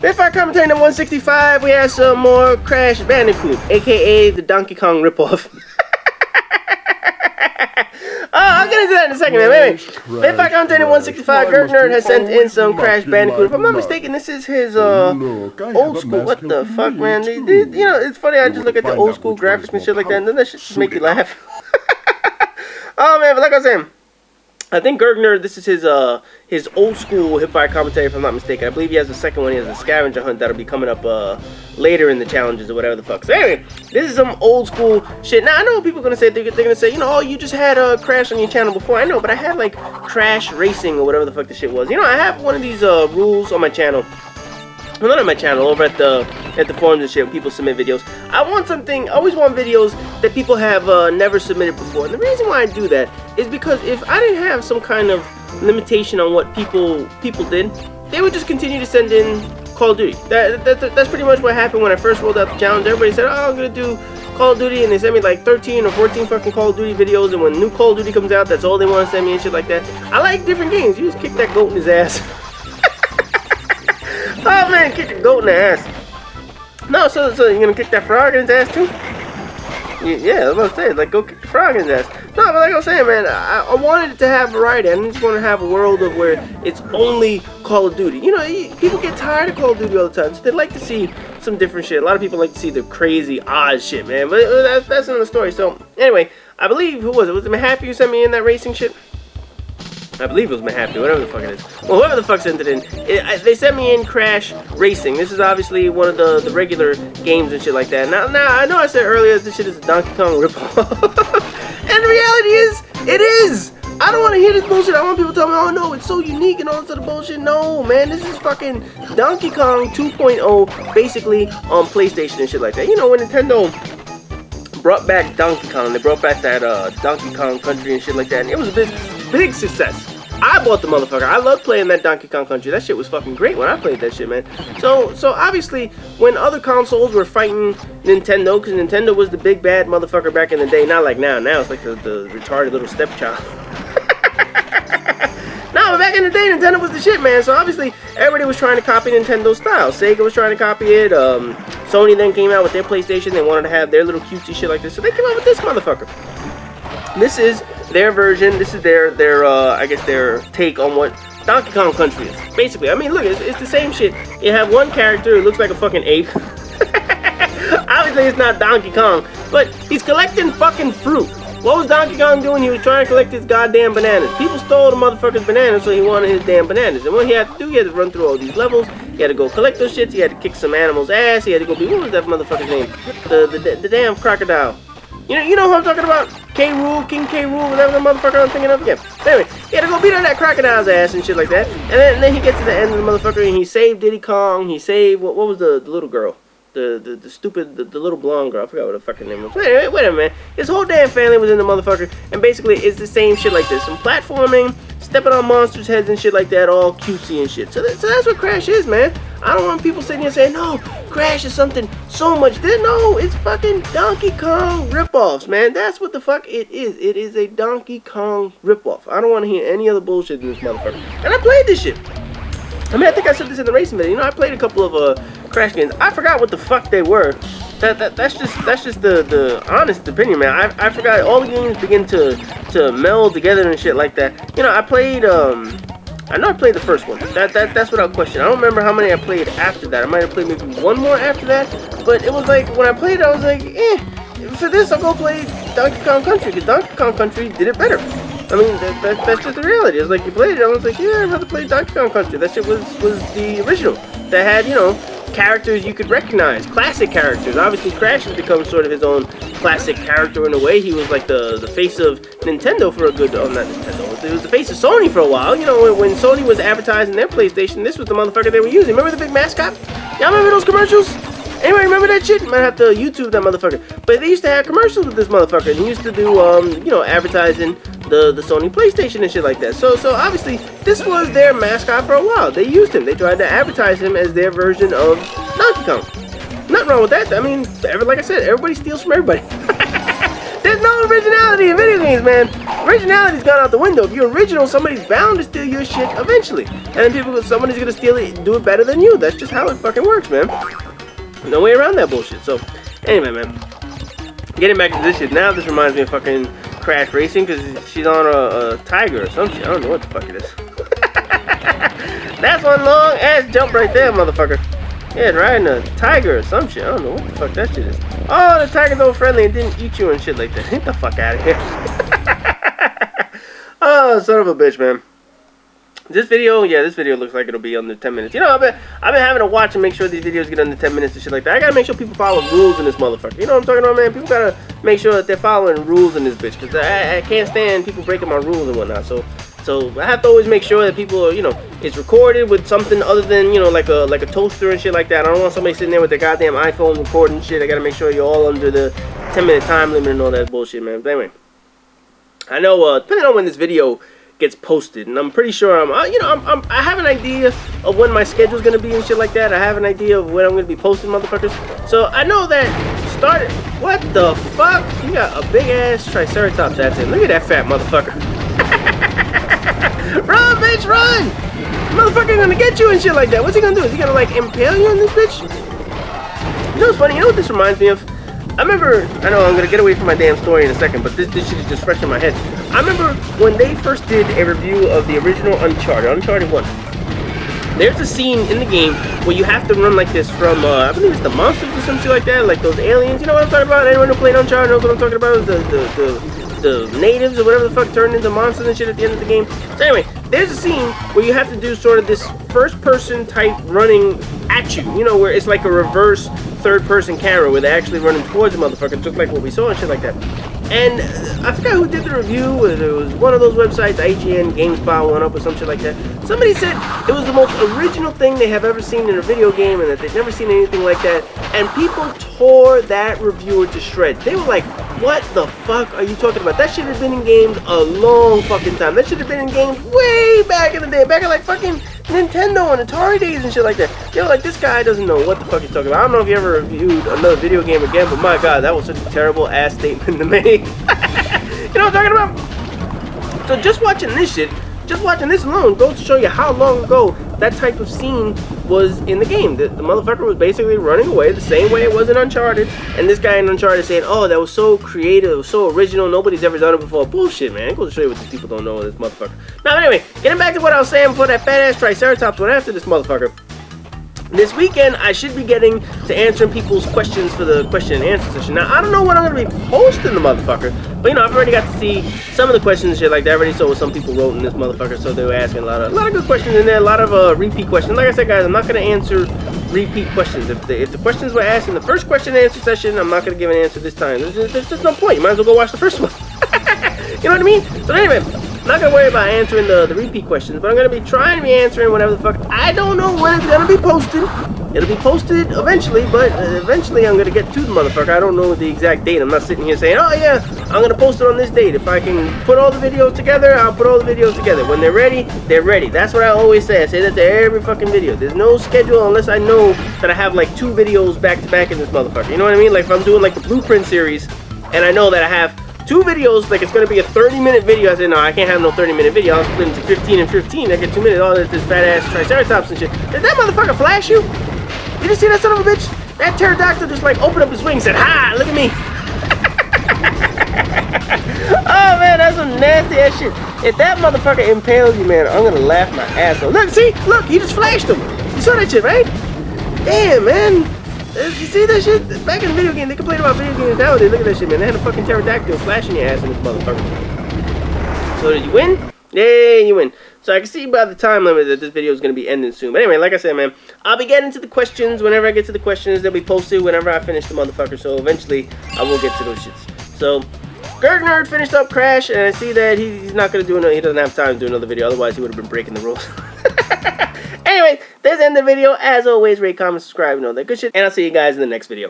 Before commentating number 165, we have some more Crash Bandicoot, aka the Donkey Kong ripoff. I'll get into that in a second, man. Wait. Before commentating number 165, GurGNerd has sent in some Crash Bandicoot. If I'm not mistaken, this is his old school. What the fuck, man? You know, it's funny. I just look at the old school graphics and shit like that, and then that shit just make you laugh. Oh man, but like I was saying, I think GurGNerd, this is his old school hip-fire commentary, if I'm not mistaken. I believe he has a second one. He has a scavenger hunt that'll be coming up later in the challenges or whatever the fuck. So anyway, this is some old school shit. Now I know people are gonna say, they're gonna say, you know, oh, you just had Crash on your channel before. I know, but I had like Crash Racing or whatever the fuck the shit was. You know, I have one of these rules on my channel. Well, not on my channel, over at the forums and shit, when people submit videos. I always want videos that people have never submitted before. And the reason why I do that is because if I didn't have some kind of limitation on what people did, they would just continue to send in Call of Duty. That's pretty much what happened when I first rolled out the challenge. Everybody said, oh, I'm gonna do Call of Duty, and they sent me like 13 or 14 fucking Call of Duty videos, and when new Call of Duty comes out, that's all they want to send me and shit like that. I like different games. You just kick that goat in his ass. Oh man, kick a goat in the ass. No, so you're gonna kick that frog in his ass too? Yeah, I was about to say, like, go kick the frog in his ass. No, but like I was saying, man, I wanted it to have variety. I didn't just want to have a world of where it's only Call of Duty. You know, people get tired of Call of Duty all the time, so they like to see some different shit. A lot of people like to see the crazy, odd shit, man. But that's another story. So, anyway, I believe, who was it? Was it Mahaffey who sent me in that racing shit? I believe it was Mahaffey, whatever the fuck it is. Well, whoever the fuck sent it in, they sent me in Crash Racing. This is obviously one of the regular games and shit like that. Now, I know I said earlier this shit is a Donkey Kong ripoff. And the reality is, it is! I don't want to hear this bullshit. I want people to tell me, oh no, it's so unique and all this other bullshit. No, man, this is fucking Donkey Kong 2.0, basically on PlayStation and shit like that. You know, when Nintendo brought back Donkey Kong, they brought back that Donkey Kong Country and shit like that, and it was a big success. I bought the motherfucker. I loved playing that Donkey Kong Country. That shit was fucking great when I played that shit, man. So obviously, when other consoles were fighting Nintendo, because Nintendo was the big bad motherfucker back in the day, not like now. Now it's like the retarded little stepchild. No, but back in the day, Nintendo was the shit, man. So obviously, everybody was trying to copy Nintendo's style. Sega was trying to copy it. Sony then came out with their PlayStation. They wanted to have their little cutesy shit like this. So they came out with this motherfucker. This is their version. This is their I guess their take on what Donkey Kong Country is. Basically, I mean, look, it's the same shit. You have one character who looks like a fucking ape. Obviously, it's not Donkey Kong, but he's collecting fucking fruit. What was Donkey Kong doing? He was trying to collect his goddamn bananas. People stole the motherfucker's bananas, so he wanted his damn bananas. And what he had to do, he had to run through all these levels. He had to go collect those shits. He had to kick some animal's ass. He had to go be, what was that motherfucker's name? The damn crocodile. You know who I'm talking about? K. Rool, King K. Rool, whatever the motherfucker I'm thinking of. Yeah. Anyway, he had to go beat on that crocodile's ass and shit like that. And then he gets to the end of the motherfucker and he saved Diddy Kong. He saved, what was the little girl? The stupid, the little blonde girl. I forgot what the fucking name was. But anyway, wait a minute. His whole damn family was in the motherfucker. And basically, it's the same shit like this. Some platforming, stepping on monsters' heads and shit like that. All cutesy and shit. So that's what Crash is, man. I don't want people sitting here saying, no, Crash is something so much. No, it's fucking Donkey Kong ripoffs, man. That's what the fuck it is. It is a Donkey Kong ripoff. I don't want to hear any other bullshit in this motherfucker. And I played this shit. I mean, I think I said this in the racing video. You know, I played a couple of Crash games. I forgot what the fuck they were. That's just the honest opinion, man. I forgot. All the games begin to meld together and shit like that. You know, I played I know I played the first one. That's without question. I don't remember how many I played after that. I might have played maybe one more after that. But it was like, when I played it, I was like, for this, I'll go play Donkey Kong Country, because Donkey Kong Country did it better. I mean, that's just the reality. It's like, you played it, I was like, yeah, I'd rather play Donkey Kong Country. That shit was the original. That had, you know, characters you could recognize, classic characters. Obviously, Crash has become sort of his own classic character in a way. He was like the face of Nintendo for a good, not Nintendo, it was the face of Sony for a while. You know, when Sony was advertising their PlayStation, this was the motherfucker they were using. Remember the big mascot? Y'all remember those commercials? Anybody remember that shit? Might have to YouTube that motherfucker. But they used to have commercials with this motherfucker, and he used to do, you know, advertising the Sony PlayStation and shit like that. So obviously, this was their mascot for a while. They used him. They tried to advertise him as their version of Donkey Kong. Nothing wrong with that. I mean, like I said, everybody steals from everybody. There's no originality in video games, man. Originality's gone out the window. If you're original, somebody's bound to steal your shit eventually. And then somebody's gonna steal it and do it better than you. That's just how it fucking works, man. No way around that bullshit. So, anyway, man. Getting back to this shit. Now this reminds me of fucking Crash Racing because she's on a tiger or some shit. I don't know what the fuck it is. That's one long ass jump right there, motherfucker. Yeah, riding a tiger or some shit. I don't know what the fuck that shit is. Oh, the tiger's all friendly and didn't eat you and shit like that. Get the fuck out of here. Oh, son of a bitch, man. This video looks like it'll be under 10 minutes. You know, I've been having to watch and make sure these videos get under 10 minutes and shit like that. I gotta make sure people follow rules in this motherfucker. You know what I'm talking about, man? People gotta make sure that they're following rules in this bitch. Because I can't stand people breaking my rules and whatnot. So I have to always make sure that people, you know, it's recorded with something other than, you know, like a toaster and shit like that. I don't want somebody sitting there with their goddamn iPhone recording shit. I gotta make sure you're all under the 10-minute time limit and all that bullshit, man. But anyway, I know, depending on when this video gets posted, and I'm pretty sure I have an idea of when my schedule's gonna be and shit like that. I have an idea of when I'm gonna be posting, motherfuckers. So I know that started. What the fuck? You got a big ass Triceratops that's in. Look at that fat motherfucker. Run, bitch, run! Motherfucker gonna get you and shit like that. What's he gonna do? Is he gonna like impale you on this bitch? You know what's funny? You know what this reminds me of? I know I'm gonna get away from my damn story in a second, but this shit is just fresh in my head. I remember when they first did a review of the original Uncharted 1. There's a scene in the game where you have to run like this from, I believe it's the monsters or some shit like that, like those aliens. You know what I'm talking about? Anyone who played Uncharted knows what I'm talking about. The natives or whatever the fuck turned into monsters and shit at the end of the game. So anyway, there's a scene where you have to do sort of this first-person type running at you. You know, where it's like a reverse third-person camera where they're actually running towards the motherfucker, just like what we saw and shit like that. And I forgot who did the review, whether it was one of those websites, IGN, GameSpot, 1UP, or some shit like that. Somebody said it was the most original thing they have ever seen in a video game and that they've never seen anything like that. And people tore that reviewer to shreds. They were like, what the fuck are you talking about? That should have been in games a long fucking time. That should have been in games way back in the day. Back in like fucking Nintendo and Atari days and shit like that. They were like, this guy doesn't know what the fuck he's talking about. I don't know if you ever reviewed another video game again, but my god, that was such a terrible ass statement to make. You know what I'm talking about? So just watching this shit, just watching this alone goes to show you how long ago that type of scene was in the game. The motherfucker was basically running away the same way it was in Uncharted, and this guy in Uncharted saying, oh, that was so creative, it was so original, nobody's ever done it before. Bullshit, man. It goes to show you what these people don't know, this motherfucker. Now anyway, getting back to what I was saying before that fat ass Triceratops went after this motherfucker. This weekend, I should be getting to answering people's questions for the question and answer session. Now, I don't know when I'm going to be posting the motherfucker, but, you know, I've already got to see some of the questions and shit like that. I already saw what some people wrote in this motherfucker, so they were asking a lot of good questions in there, a lot of repeat questions. Like I said, guys, I'm not going to answer repeat questions. If the questions were asked in the first question and answer session, I'm not going to give an answer this time. There's just no point. You might as well go watch the first one. You know what I mean? So anyway, I'm not going to worry about answering the repeat questions, but I'm going to be trying to be answering whatever the fuck. I don't know when it's going to be posted. It'll be posted eventually, but eventually I'm going to get to the motherfucker. I don't know the exact date. I'm not sitting here saying, oh yeah, I'm going to post it on this date. If I can put all the videos together, I'll put all the videos together. When they're ready, they're ready. That's what I always say. I say that to every fucking video. There's no schedule unless I know that I have like 2 videos back to back in this motherfucker. You know what I mean? Like if I'm doing like the Blueprint series and I know that I have 2 videos, like it's going to be a 30-minute video. I said, no, I can't have no 30-minute video. I'll split into 15 and 15. I get 2 minutes. All this fat ass Triceratops and shit. Did that motherfucker flash you? Did you see that son of a bitch? That pterodactyl just like opened up his wings and said, ha, look at me. Oh man, that's some nasty ass shit. If that motherfucker impales you, man, I'm going to laugh my ass off. Look, see? Look, he just flashed him. You saw that shit, right? Damn, man. You see that shit? Back in the video game, they complain about video games nowadays. Look at that shit, man. They had a fucking pterodactyl flashing your ass in this motherfucker. So did you win? Yay, you win. So I can see by the time limit that this video is going to be ending soon. But anyway, like I said, man, I'll be getting to the questions. Whenever I get to the questions, they'll be posted whenever I finish the motherfucker. So eventually, I will get to those shits. So, GurGNerd finished up Crash, and I see that he's not going to do another, he doesn't have time to do another video. Otherwise, he would have been breaking the rules. Anyway, that's the end of the video. As always, rate, comment, subscribe, and all that good shit. And I'll see you guys in the next video.